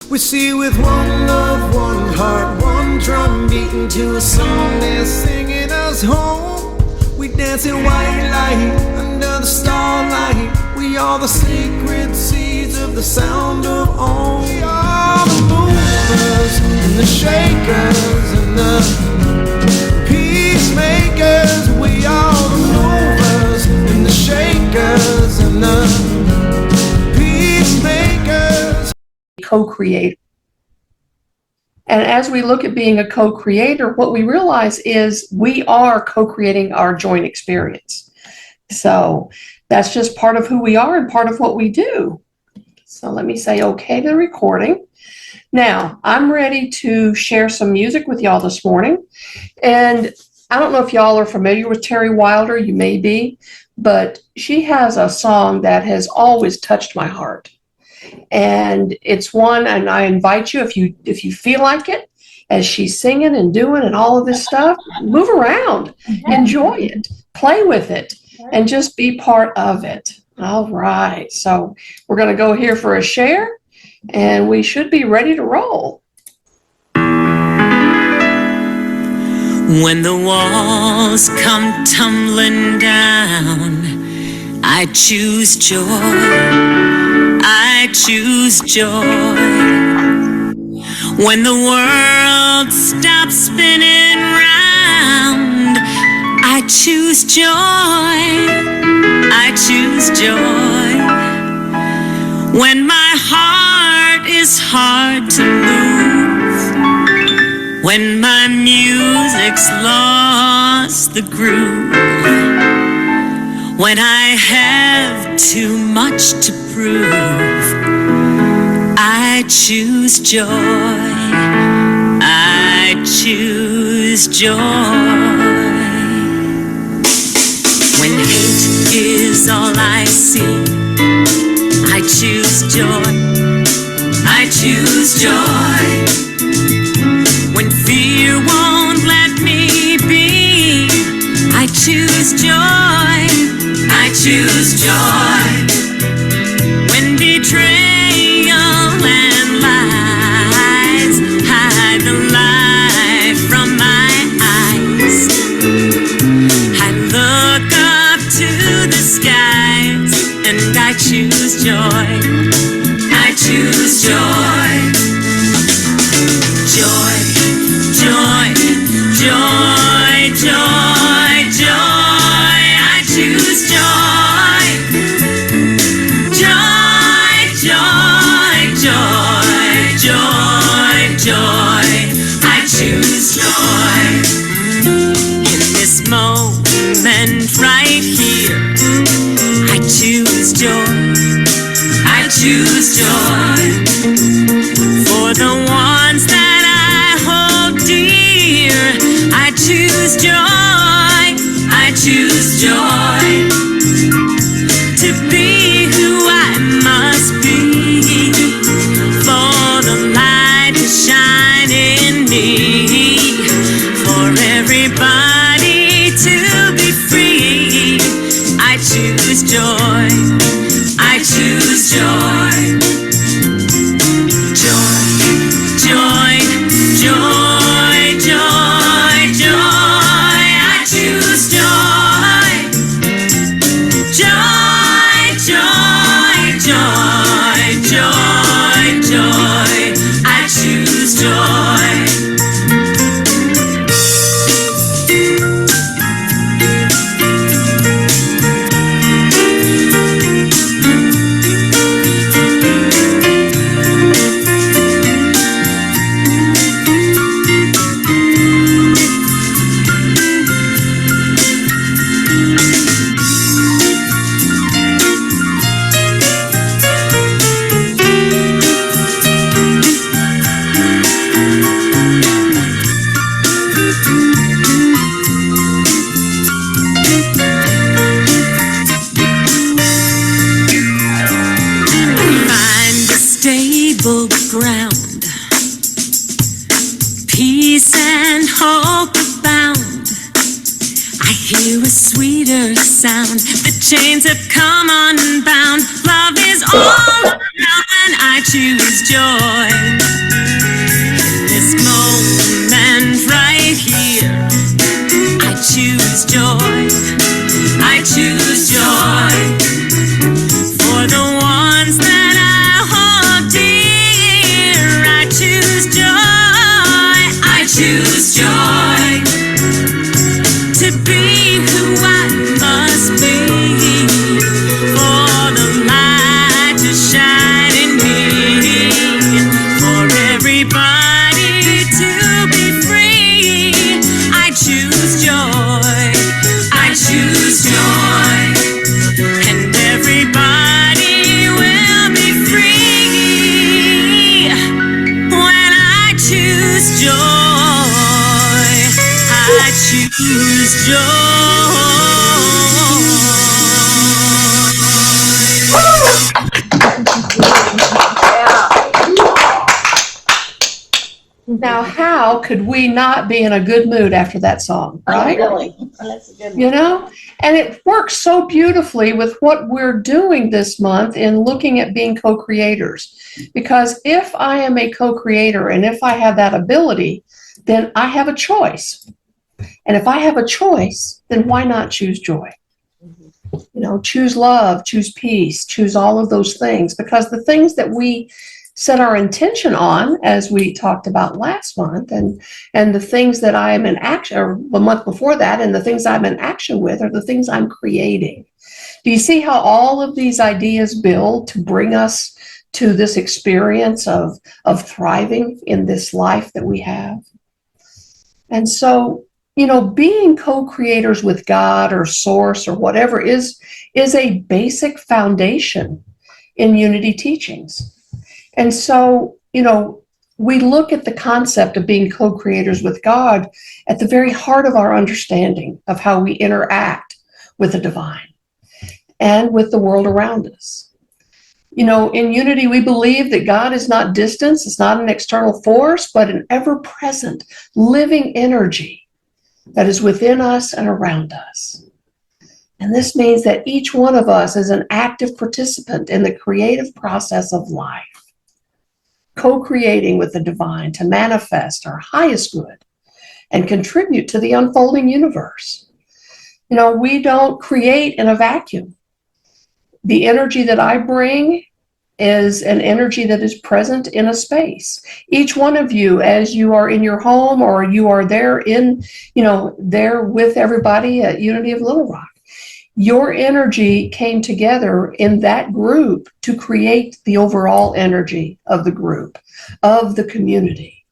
We see with one love, one heart, one drum beating to a song they're singing us home. We dance in white light under the starlight. We are the sacred seeds of the sound of Om. We are the movers and the shakers and the peacemakers. We are the movers and the shakers and the peacemakers. Co-creator. And as we look at being a co-creator, what we realize is we are co-creating our joint experience. So that's just part of who we are and part of what we do. So let me say okay to the recording. Now, I'm ready to share some music with y'all this morning. And I don't know if y'all are familiar with Terry Wilder, you may be, but she has a song that has always touched my heart. And it's one, and I invite you, if you feel like it, as she's singing and doing and all of this stuff, move around, enjoy it, play with it, and just be part of it. All right, so we're going to go here for a share, and we should be ready to roll. When the walls come tumbling down, I choose joy. I choose joy. When the world stops spinning round, I choose joy. I choose joy. When my heart is hard to move, when my music's lost the groove, when I have too much to prove, I choose joy. I choose joy. When hate is all I see, I choose joy. I choose joy. When fear won't let me be, I choose joy. I choose joy. When betrayal and lies hide the light from my eyes, I look up to the skies and I choose joy. I choose joy. Joy, joy, joy, joy, joy. I choose joy. Joy, joy, joy, joy, joy. I choose joy. In this moment right here, I choose joy. I choose joy. For the ones that I hold dear, I choose joy. I choose joy. To be who I must be, for the light to shine in me, for everybody to be free. I choose joy. I choose joy. Joy, joy, joy, joy, joy. I choose joy. Joy, joy, joy, joy, joy. I choose joy. Ground, peace and hope abound. I hear a sweeter sound. The chains have come unbound. Love is all around, and I choose joy. choose joy to be who I must be, for the light to shine in me, for everybody to be free. I choose joy, I choose joy, and everybody will be free when I choose joy. I choose joy. Now, how could we not be in a good mood after that song, right? Really? That's a good one. You know, and it works so beautifully with what we're doing this month in looking at being co-creators. Because if I am a co-creator and if I have that ability, then I have a choice. And if I have a choice, then why not choose joy? You know, choose love, choose peace, choose all of those things, because the things that we set our intention on, as we talked about last month, and the things that I am in action, or the month before that, and the things I'm in action with are the things I'm creating. Do you see how all of these ideas build to bring us to this experience of thriving in this life that we have? And so, you know, being co-creators with God or Source or whatever is a basic foundation in Unity teachings. And so, you know, we look at the concept of being co-creators with God at the very heart of our understanding of how we interact with the divine and with the world around us. You know, in Unity, we believe that God is not distance, it's not an external force, but an ever-present living energy that is within us and around us. And this means that each one of us is an active participant in the creative process of life, co-creating with the divine to manifest our highest good and contribute to the unfolding universe. You know, we don't create in a vacuum. The energy that I bring is an energy that is present in a space. Each one of you, as you are in your home or you are there in, you know, there with everybody at Unity of Little Rock, your energy came together in that group to create the overall energy of the group, of the community.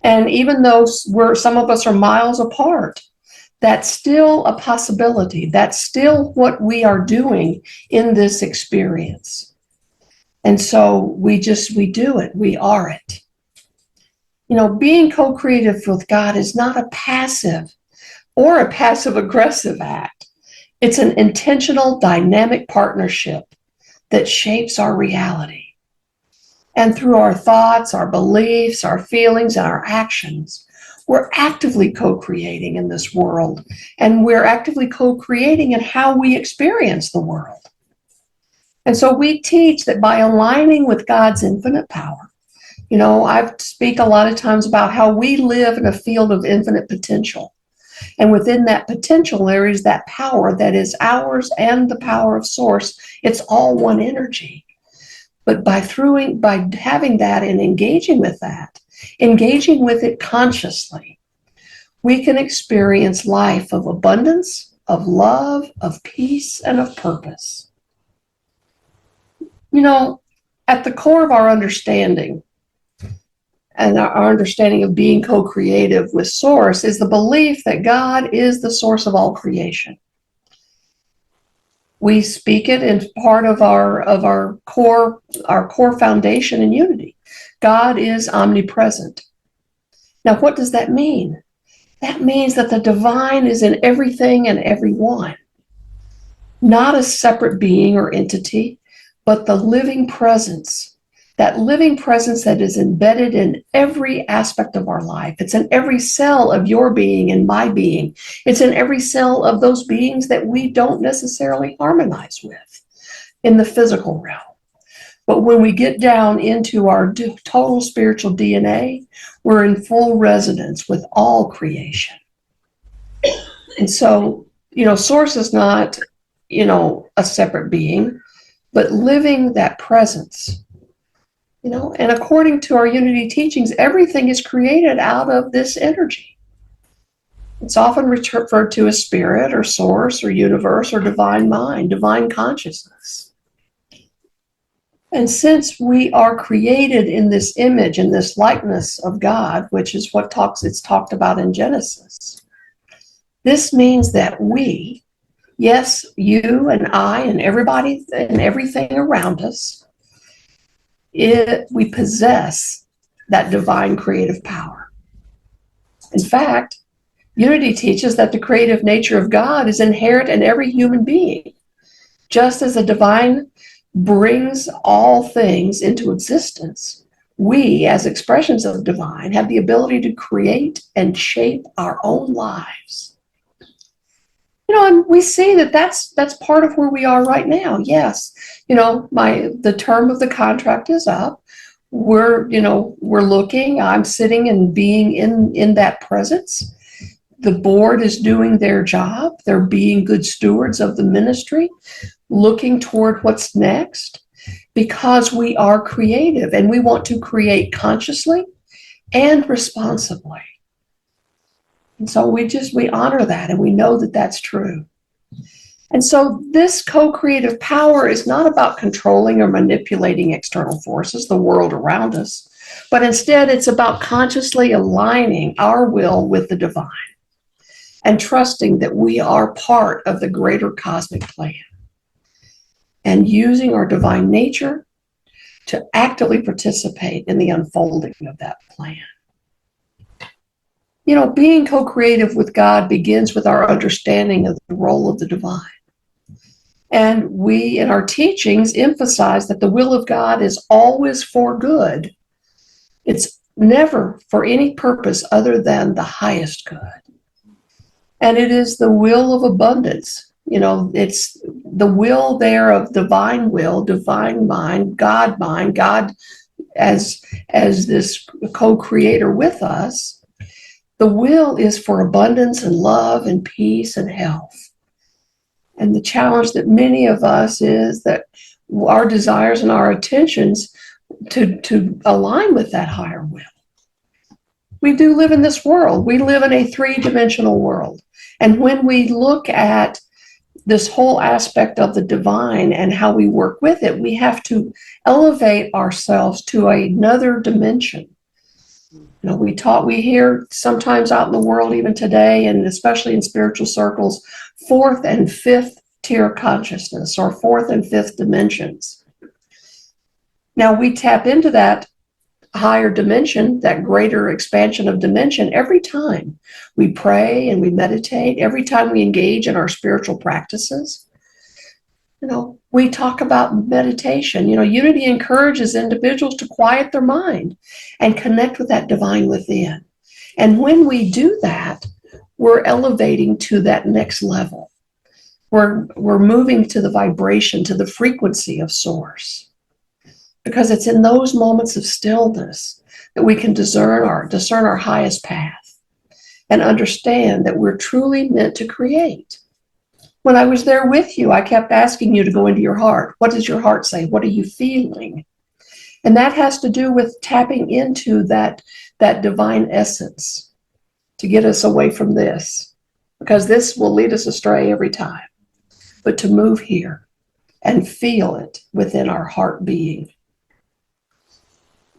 And even though some of us are miles apart, that's still a possibility. That's still what we are doing in this experience. And so we do it. We are it. You know, being co-creative with God is not a passive or a passive-aggressive act. It's an intentional, dynamic partnership that shapes our reality. And through our thoughts, our beliefs, our feelings, and our actions, we're actively co-creating in this world. And we're actively co-creating in how we experience the world. And so we teach that by aligning with God's infinite power, you know, I speak a lot of times about how we live in a field of infinite potential. And within that potential, there is that power that is ours and the power of Source. It's all one energy. But by having that and engaging with it consciously, we can experience life of abundance, of love, of peace, and of purpose. You know, at the core of our understanding, and our understanding of being co-creative with Source, is the belief that God is the source of all creation. We speak it in part of our core foundation in Unity. God is omnipresent. Now, what does that mean? That means that the divine is in everything and everyone, not a separate being or entity, but the living presence. That living presence that is embedded in every aspect of our life. It's in every cell of your being and my being. It's in every cell of those beings that we don't necessarily harmonize with in the physical realm. But when we get down into our total spiritual DNA, we're in full resonance with all creation. And so, you know, Source is not, you know, a separate being, but living that presence And according to our unity teachings, everything is created out of this energy. It's often referred to as spirit or source or universe or divine mind, divine consciousness. And since we are created in this image, in this likeness of God, which is what it's talked about in Genesis, this means that we, yes, you and I and everybody and everything around us, we possess that divine creative power. In fact, unity teaches that the creative nature of God is inherent in every human being. Just as the divine brings all things into existence, we, as expressions of divine, have the ability to create and shape our own lives. And we see that that's part of where we are right now. Yes, the term of the contract is up. We're looking. I'm sitting and being in that presence. The board is doing their job. They're being good stewards of the ministry, looking toward what's next, because we are creative and we want to create consciously and responsibly. And so we honor that, and we know that that's true. And so this co-creative power is not about controlling or manipulating external forces, the world around us, but instead it's about consciously aligning our will with the divine and trusting that we are part of the greater cosmic plan and using our divine nature to actively participate in the unfolding of that plan. Being co-creative with God begins with our understanding of the role of the divine. And we, in our teachings, emphasize that the will of God is always for good. It's never for any purpose other than the highest good. And it is the will of abundance. It's the will there of divine will, divine mind, God as this co-creator with us. The will is for abundance and love and peace and health. And the challenge that many of us is that our desires and our attentions to align with that higher will. We do live in this world. We live in a three-dimensional world. And when we look at this whole aspect of the divine and how we work with it, we have to elevate ourselves to another dimension. We hear sometimes out in the world, even today, and especially in spiritual circles, fourth and fifth tier consciousness or fourth and fifth dimensions. Now we tap into that higher dimension, that greater expansion of dimension every time we pray and we meditate, every time we engage in our spiritual practices. We talk about meditation. Unity encourages individuals to quiet their mind and connect with that divine within. And when we do that, we're elevating to that next level. We're moving to the vibration, to the frequency of source. Because it's in those moments of stillness that we can discern our highest path and understand that we're truly meant to create. When I was there with you, I kept asking you to go into your heart. What does your heart say? What are you feeling? And that has to do with tapping into that divine essence to get us away from this, because this will lead us astray every time. But to move here and feel it within our heart being.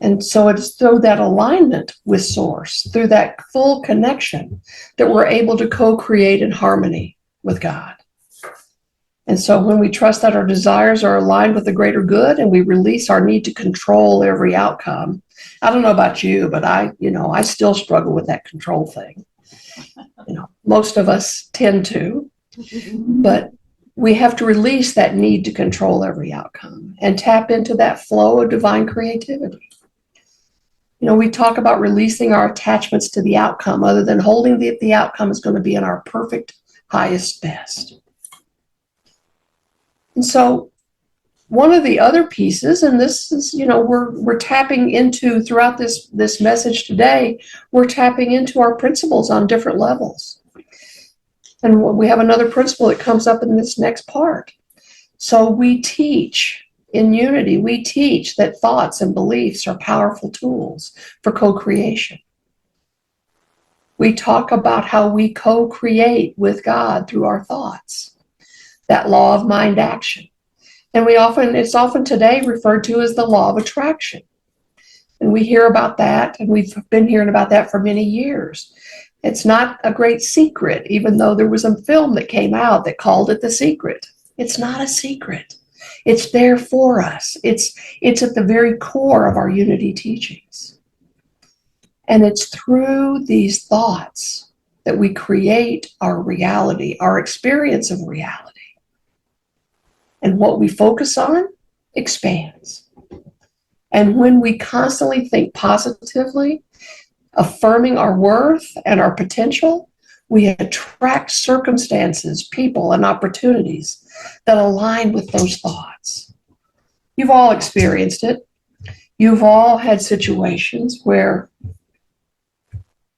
And so it's through that alignment with Source, through that full connection, that we're able to co-create in harmony with God. And so when we trust that our desires are aligned with the greater good and we release our need to control every outcome, I don't know about you, but I still struggle with that control thing. Most of us tend to, but we have to release that need to control every outcome and tap into that flow of divine creativity. We talk about releasing our attachments to the outcome other than holding the outcome is going to be in our perfect, highest best. And so one of the other pieces, and this is, we're tapping into throughout this message today, we're tapping into our principles on different levels. And we have another principle that comes up in this next part. So we teach in Unity, we teach that thoughts and beliefs are powerful tools for co-creation. We talk about how we co-create with God through our thoughts, that law of mind action. And it's often today referred to as the law of attraction. And we hear about that, and we've been hearing about that for many years. It's not a great secret, even though there was a film that came out that called it The Secret. It's not a secret. It's there for us. It's at the very core of our Unity teachings. And it's through these thoughts that we create our reality, our experience of reality. And what we focus on expands. And when we constantly think positively, affirming our worth and our potential, we attract circumstances, people, and opportunities that align with those thoughts. You've all experienced it. You've all had situations where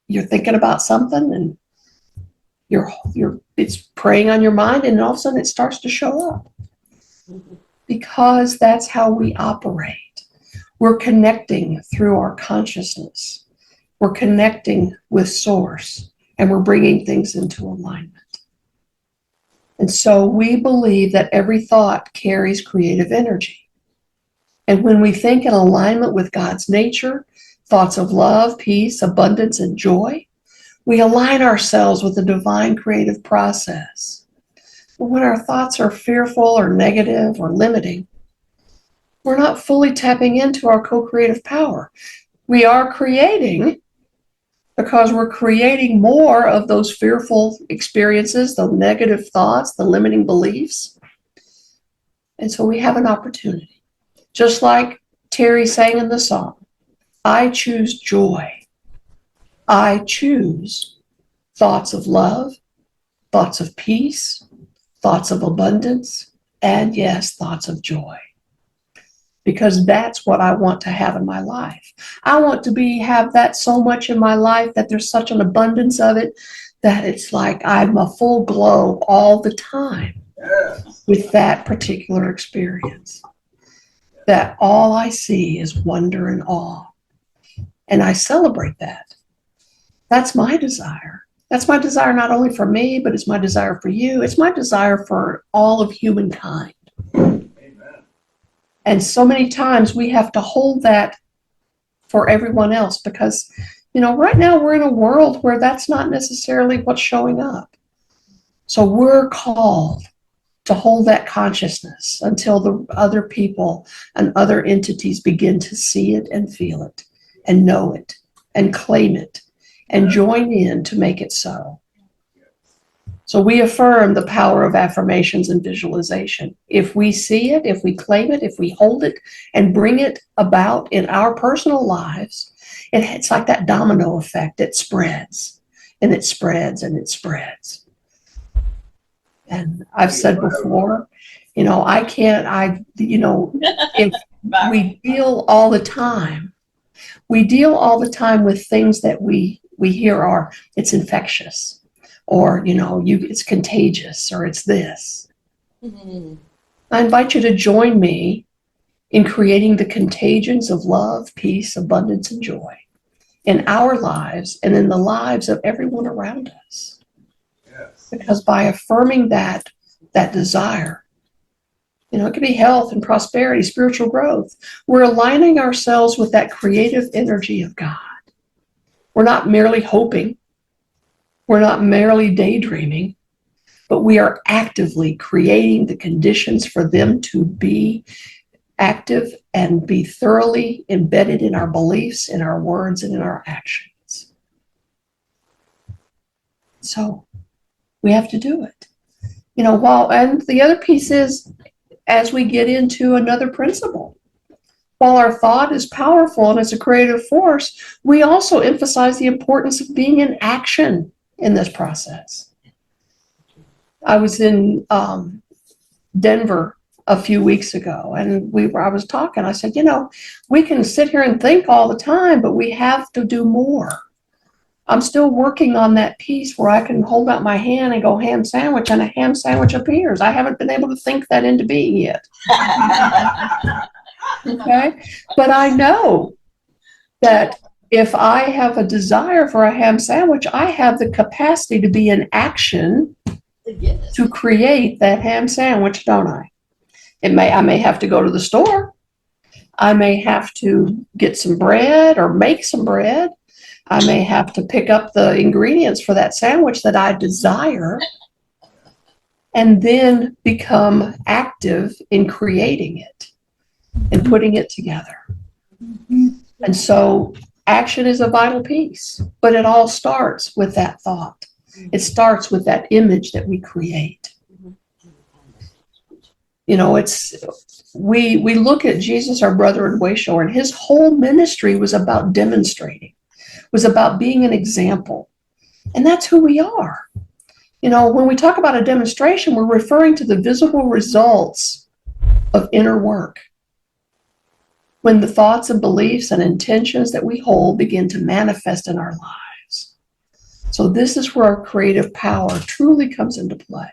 you're thinking about something and it's preying on your mind, and all of a sudden it starts to show up. Because that's how we operate. We're connecting through our consciousness. We're connecting with Source, and we're bringing things into alignment. And so we believe that every thought carries creative energy. And when we think in alignment with God's nature, thoughts of love, peace, abundance, and joy, we align ourselves with the divine creative process. But when our thoughts are fearful or negative or limiting, we're not fully tapping into our co-creative power. We are creating because we're creating more of those fearful experiences, the negative thoughts, the limiting beliefs. And so we have an opportunity. Just like Terry sang in the song, I choose joy. I choose thoughts of love, thoughts of peace, thoughts of abundance, and yes, thoughts of joy. Because that's what I want to have in my life. I want to have that so much in my life that there's such an abundance of it that it's like I'm a full glow all the time with that particular experience. That all I see is wonder and awe. And I celebrate that. That's my desire. That's my desire not only for me, but it's my desire for you. It's my desire for all of humankind. And so many times we have to hold that for everyone else because, right now we're in a world where that's not necessarily what's showing up. So we're called to hold that consciousness until the other people and other entities begin to see it and feel it and know it and claim it and join in to make it so. So we affirm the power of affirmations and visualization. If we see it, if we claim it, if we hold it and bring it about in our personal lives, it's like that domino effect. It spreads and it spreads and it spreads. And I've said before, if we deal all the time with things that we hear it's infectious. Or, it's contagious, or it's this. Mm-hmm. I invite you to join me in creating the contagions of love, peace, abundance, and joy in our lives and in the lives of everyone around us. Yes. Because by affirming that desire, it could be health and prosperity, spiritual growth. We're aligning ourselves with that creative energy of God. We're not merely hoping. We're not merely daydreaming, but we are actively creating the conditions for them to be active and be thoroughly embedded in our beliefs, in our words, and in our actions. So we have to do it. And the other piece is, as we get into another principle, while our thought is powerful and it's a creative force, we also emphasize the importance of being in action in this process. I was in Denver a few weeks ago, and I was talking. I said, we can sit here and think all the time, but we have to do more. I'm still working on that piece where I can hold out my hand and go ham sandwich, and a ham sandwich appears. I haven't been able to think that into being yet. Okay. But I know that if I have a desire for a ham sandwich, I have the capacity to be in action to create that ham sandwich, don't I? I may have to go to the store. I may have to get some bread or make some bread. I may have to pick up the ingredients for that sandwich that I desire and then become active in creating it and putting it together. And so action is a vital piece, but it all starts with that thought. It starts with that image that we create. You know, we look at Jesus, our brother and way shower, and his whole ministry was about demonstrating, was about being an example. And that's who we are. You know, when we talk about a demonstration, we're referring to the visible results of inner work. When the thoughts and beliefs and intentions that we hold begin to manifest in our lives. So this is where our creative power truly comes into play.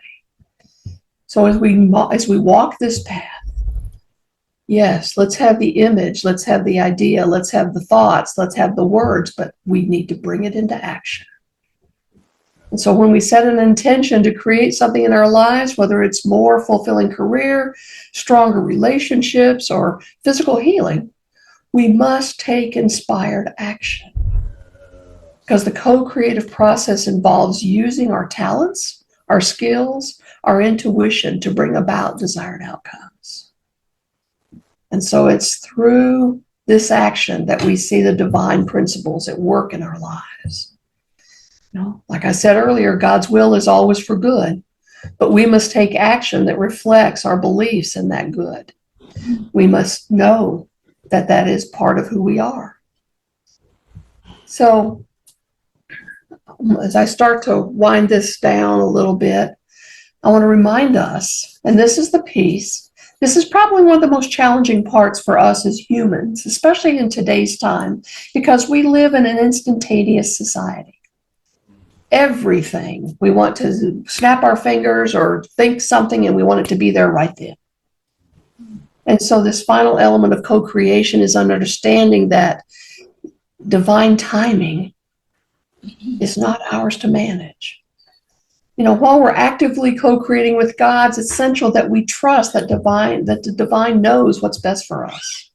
So as we walk this path, yes, let's have the image, let's have the idea, let's have the thoughts, let's have the words, but we need to bring it into action. And so when we set an intention to create something in our lives, whether it's more fulfilling career, stronger relationships, or physical healing, we must take inspired action. Because the co-creative process involves using our talents, our skills, our intuition to bring about desired outcomes. And so it's through this action that we see the divine principles at work in our lives. You know, like I said earlier, God's will is always for good, but we must take action that reflects our beliefs in that good. We must know that that is part of who we are. So as I start to wind this down a little bit, I want to remind us, and this is the piece, this is probably one of the most challenging parts for us as humans, especially in today's time, because we live in an instantaneous society. Everything, we want to snap our fingers or think something and we want it to be there right then. And so this final element of co-creation is understanding that divine timing is not ours to manage. You know, while we're actively co-creating with God, it's essential that we trust that the divine knows what's best for us,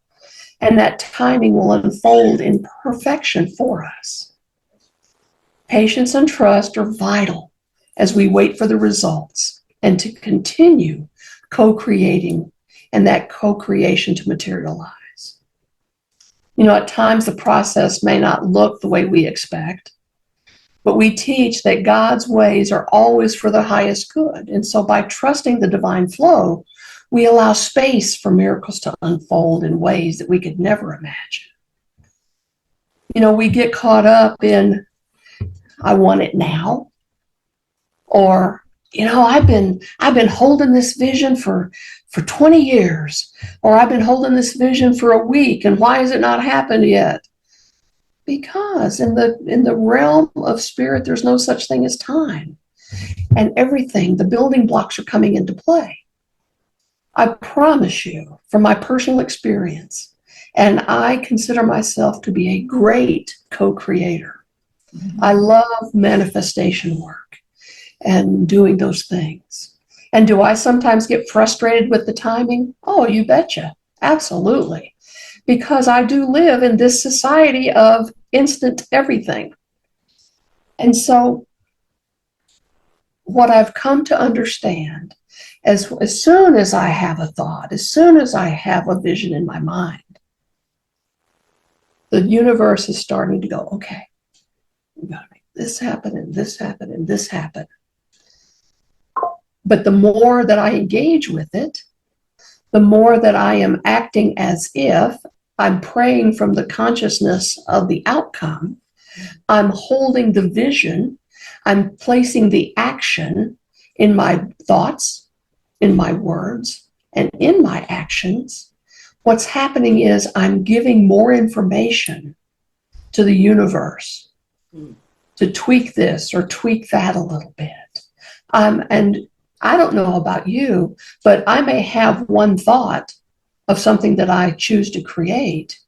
and that timing will unfold in perfection for us. Patience and trust are vital as we wait for the results and to continue co-creating and that co-creation to materialize. You know, at times the process may not look the way we expect, but we teach that God's ways are always for the highest good. And so by trusting the divine flow, we allow space for miracles to unfold in ways that we could never imagine. You know, we get caught up in, I want it now, or, you know, I've been holding this vision for 20 years, or I've been holding this vision for a week, and why has it not happened yet? Because in the realm of spirit, there's no such thing as time. And everything, the building blocks are coming into play. I promise you, from my personal experience, and I consider myself to be a great co-creator. I love manifestation work and doing those things. And do I sometimes get frustrated with the timing? Oh, you betcha. Absolutely. Because I do live in this society of instant everything. And so what I've come to understand, as soon as I have a thought, as soon as I have a vision in my mind, the universe is starting to go, okay, we got to make this happen and this happen and this happen. But the more that I engage with it, the more that I am acting as if I'm praying from the consciousness of the outcome. I'm holding the vision. I'm placing the action in my thoughts, in my words, and in my actions. What's happening is I'm giving more information to the universe to tweak this or tweak that a little bit. And I don't know about you, but I may have one thought of something that I choose to create.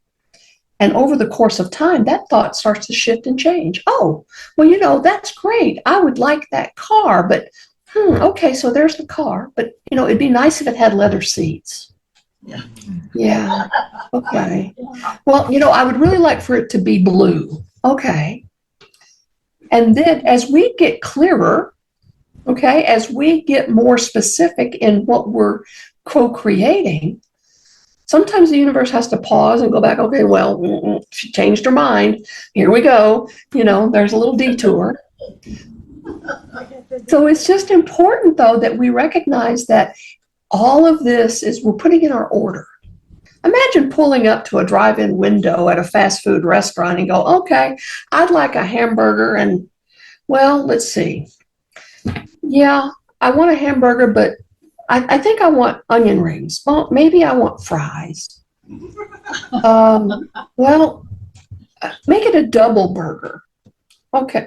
And over the course of time, that thought starts to shift and change. Oh, well, that's great. I would like that car, but okay, so there's the car. But, it'd be nice if it had leather seats. Yeah. Okay. Well, I would really like for it to be blue. Okay. And then as we get clearer, okay, as we get more specific in what we're co-creating, sometimes the universe has to pause and go back, okay, well, she changed her mind. Here we go. There's a little detour. So it's just important, though, that we recognize that all of this is we're putting in our order. Imagine pulling up to a drive-in window at a fast food restaurant and go, okay, I'd like a hamburger and, well, let's see. Yeah, I want a hamburger, but I think I want onion rings. Well, maybe I want fries. Well, make it a double burger. Okay.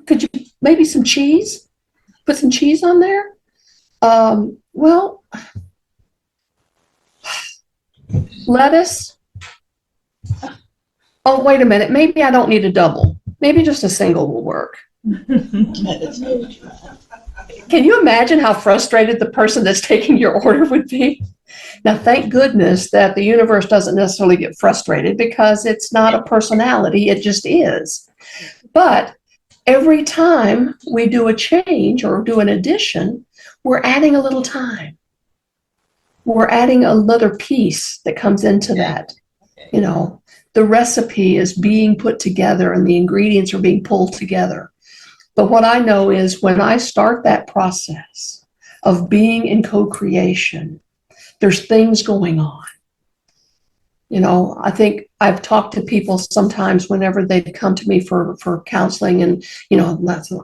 Could you maybe some cheese? Put some cheese on there? Well, lettuce. Oh, wait a minute. Maybe I don't need a double. Maybe just a single will work. Can you imagine how frustrated the person that's taking your order would be? Now, thank goodness that the universe doesn't necessarily get frustrated because it's not a personality, it just is. But every time we do a change or do an addition, we're adding a little time. We're adding another piece that comes into that. The recipe is being put together and the ingredients are being pulled together. But what I know is when I start that process of being in co-creation, there's things going on. I think I've talked to people sometimes whenever they come to me for counseling and,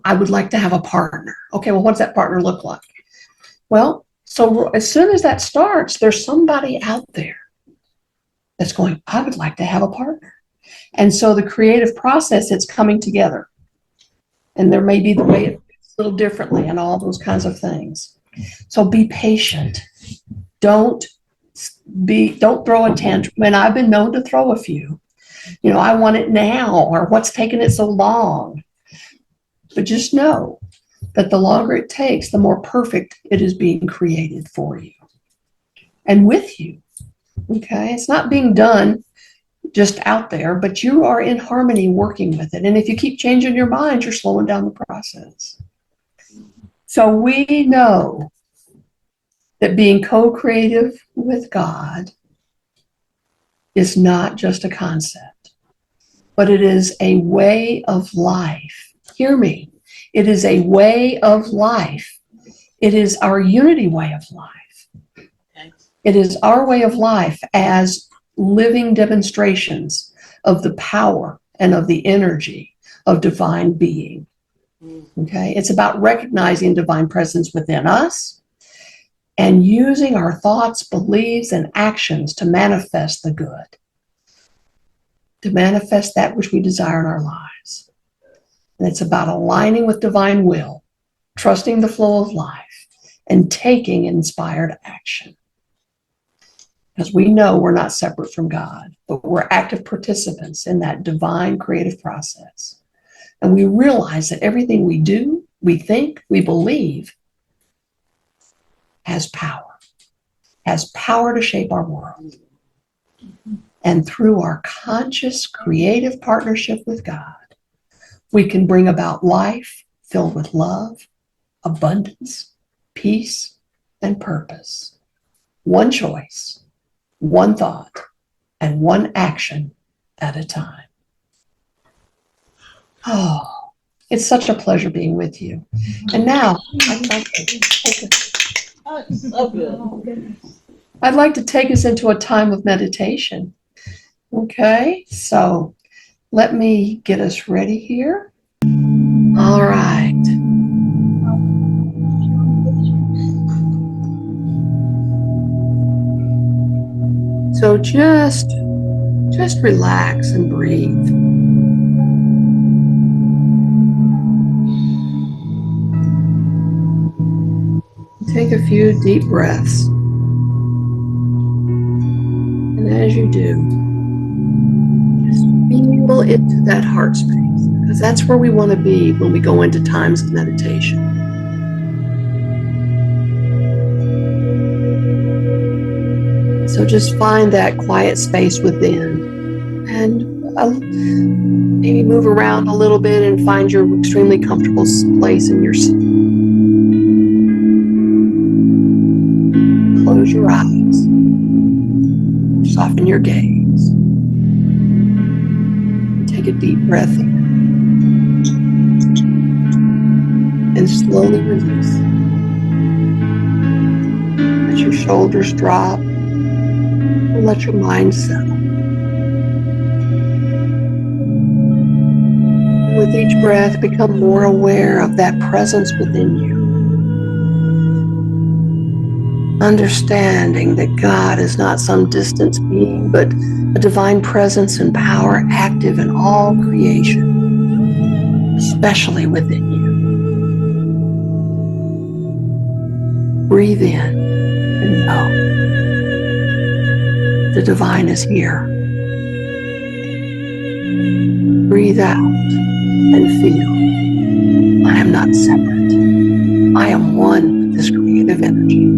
I would like to have a partner. Okay, well, what's that partner look like? Well, so as soon as that starts, there's somebody out there that's going, I would like to have a partner. And so the creative process, it's coming together. And there may be the way it's a little differently and all those kinds of things. So be patient. Don't throw a tantrum. And I've been known to throw a few. I want it now, or what's taking it so long? But just know that the longer it takes, the more perfect it is being created for you and with you. Okay? It's not being done just out there, but you are in harmony working with it. And if you keep changing your mind, you're slowing down the process. So we know that being co-creative with God is not just a concept, but it is a way of life. Hear me. It is a way of life. It is our unity way of life. It is our way of life as living demonstrations of the power and of the energy of divine being. Okay? It's about recognizing divine presence within us and using our thoughts, beliefs, and actions to manifest the good, to manifest that which we desire in our lives. And it's about aligning with divine will, trusting the flow of life, and taking inspired action. Because we know we're not separate from God, but we're active participants in that divine creative process. And we realize that everything we do, we think, we believe, has power to shape our world. And through our conscious creative partnership with God, we can bring about life filled with love, abundance, peace, and purpose. One choice, one thought, and one action at a time. Oh, it's such a pleasure being with you. And now, I'd like to take us into a time of meditation. Okay, so let me get us ready here. All right. So just relax and breathe. Take a few deep breaths. And as you do, just feel into that heart space, because that's where we want to be when we go into times of meditation. So just find that quiet space within and maybe move around a little bit and find your extremely comfortable place in your seat. Close your eyes. Soften your gaze. Take a deep breath in. And slowly release. Let your shoulders drop. And let your mind settle. With each breath, become more aware of that presence within you. Understanding that God is not some distant being, but a divine presence and power active in all creation, especially within you. Breathe in and know the divine is here. Breathe out and feel, I am not separate. I am one with this creative energy.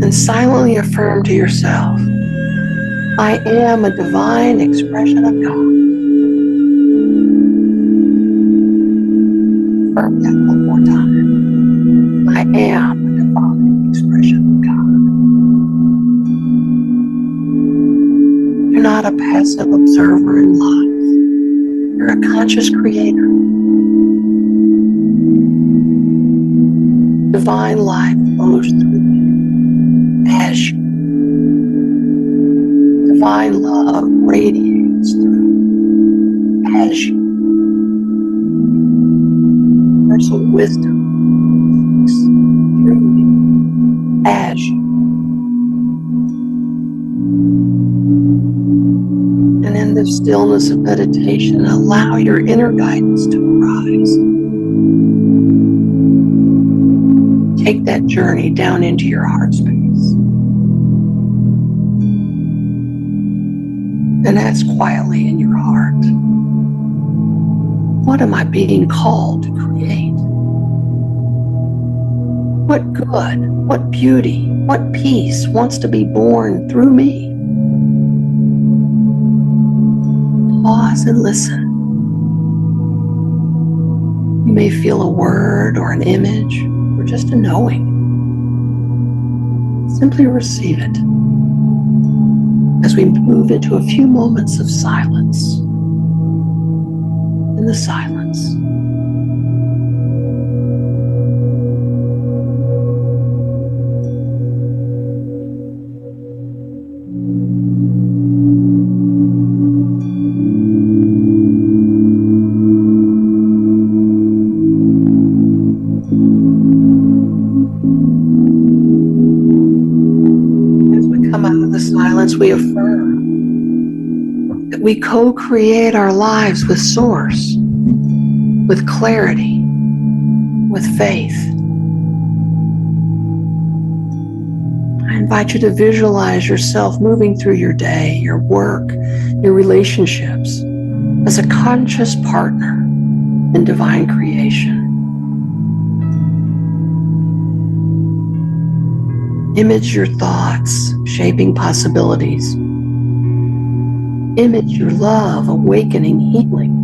And silently affirm to yourself, I am a divine expression of God. Affirm that one more time. I am a divine expression of God. You're not a passive observer in life. You're a conscious creator. Divine life flows through you as you. Divine love radiates through as you. Universal wisdom flows through you as you. And in the stillness of meditation, allow your inner guidance to arise. Take that journey down into your heart space. And ask quietly in your heart, what am I being called to create? What good, what beauty, what peace wants to be born through me? Pause and listen. You may feel a word or an image or just a knowing. Simply receive it as we move into a few moments of silence. In the silence. We affirm that we co-create our lives with Source, with clarity, with faith. I invite you to visualize yourself moving through your day, your work, your relationships as a conscious partner in divine creation. Image your thoughts, shaping possibilities. Image your love, awakening, healing.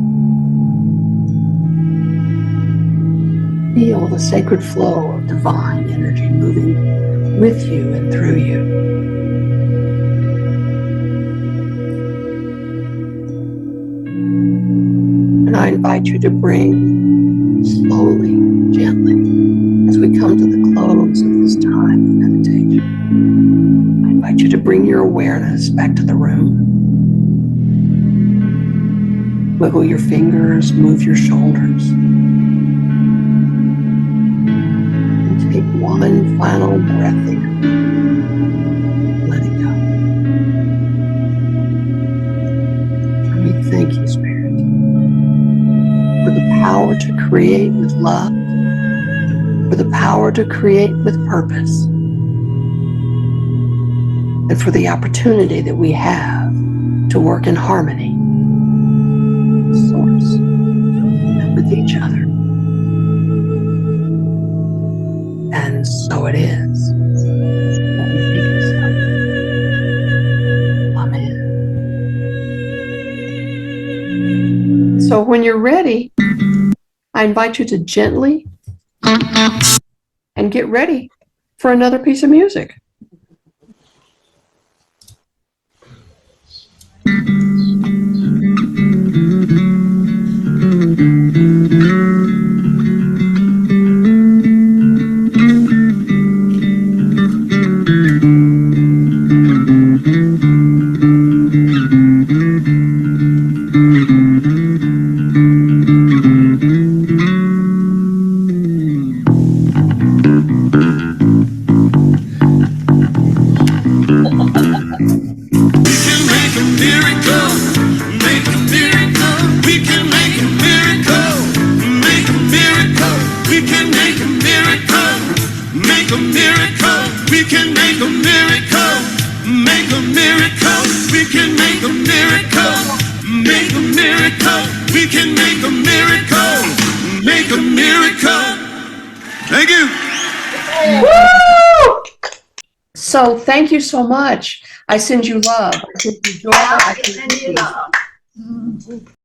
Feel the sacred flow of divine energy moving with you and through you. And I invite you to bring slowly, gently, as we come to the close of this time of meditation. I invite you to bring your awareness back to the room. Wiggle your fingers, move your shoulders. And take one final breath in. Let it go. And we thank you, Spirit, for the power to create with love, for the power to create with purpose, and for the opportunity that we have to work in harmony with Source and with each other. And so it is. And we make it so. Amen. So when you're ready, I invite you to gently and get ready for another piece of music. Thank you. Woo! So thank you so much. I send you love. I send you joy. I send you love.